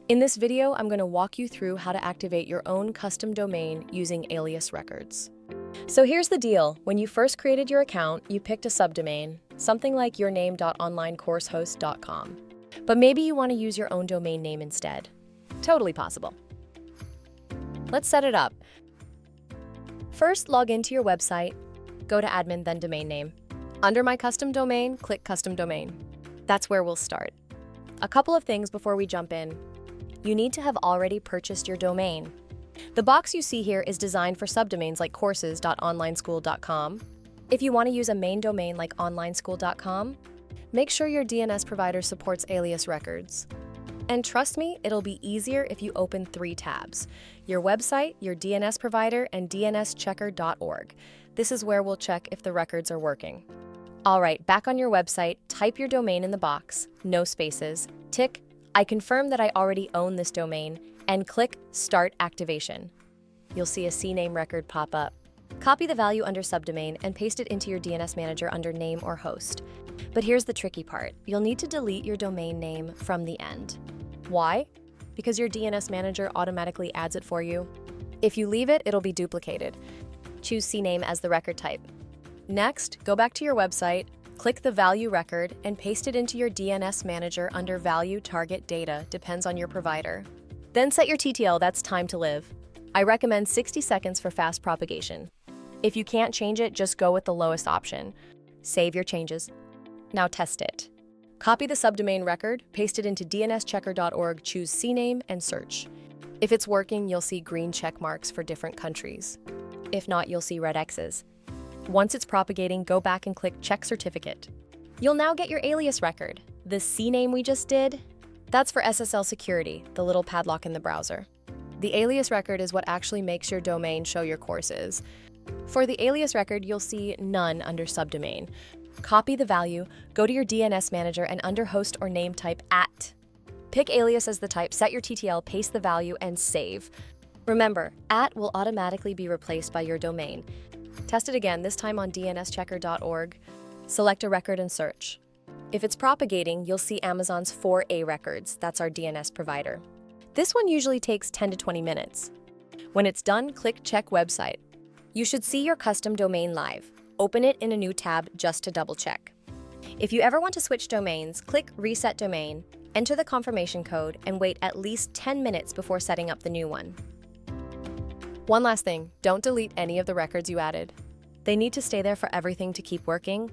In this video, I'm going to walk you through how to activate your own custom domain using ALIAS records. So here's the deal. When you first created your account, you picked a subdomain, something like yourname.onlinecoursehost.com. But maybe you want to use your own domain name instead. Totally possible. Let's set it up. First, log into your website, go to admin, then domain name. Under my custom domain, click custom domain. That's where we'll start. A couple of things before we jump in. You need to have already purchased your domain. The box you see here is designed for subdomains like courses.onlineschool.com. If you want to use a main domain like onlineschool.com, make sure your DNS provider supports ALIAS records. And trust me, it'll be easier if you open 3 tabs: your website, your DNS provider, and dnschecker.org. This is where we'll check if the records are working. All right, back on your website, type your domain in the box, no spaces, tick I confirm that I already own this domain, and click Start Activation. You'll see a CNAME record pop up. Copy the value under subdomain and paste it into your DNS manager under name or host. But here's the tricky part. You'll need to delete your domain name from the end. Why? Because your DNS manager automatically adds it for you. If you leave it, it'll be duplicated. Choose CNAME as the record type. Next, go back to your website, click the value record, and paste it into your DNS manager under value target data, depends on your provider. Then set your TTL, that's time to live. I recommend 60 seconds for fast propagation. If you can't change it, just go with the lowest option. Save your changes. Now test it. Copy the subdomain record, paste it into dnschecker.org, choose CNAME, and search. If it's working, you'll see green check marks for different countries. If not, you'll see red X's. Once it's propagating, go back and click Check Certificate. You'll now get your ALIAS record. The CNAME we just did, that's for SSL security, the little padlock in the browser. The ALIAS record is what actually makes your domain show your courses. For the ALIAS record, you'll see none under subdomain. Copy the value, go to your DNS manager, and under host or name type @. Pick ALIAS as the type, set your TTL, paste the value, and save. Remember, @ will automatically be replaced by your domain. Test it again, this time on dnschecker.org. Select a record and search. If it's propagating, you'll see Amazon's 4A records. That's our DNS provider. This one usually takes 10 to 20 minutes. When it's done, click Check Website. You should see your custom domain live. Open it in a new tab just to double check. If you ever want to switch domains, click Reset Domain, enter the confirmation code, and wait at least 10 minutes before setting up the new one. One last thing, don't delete any of the records you added. They need to stay there for everything to keep working.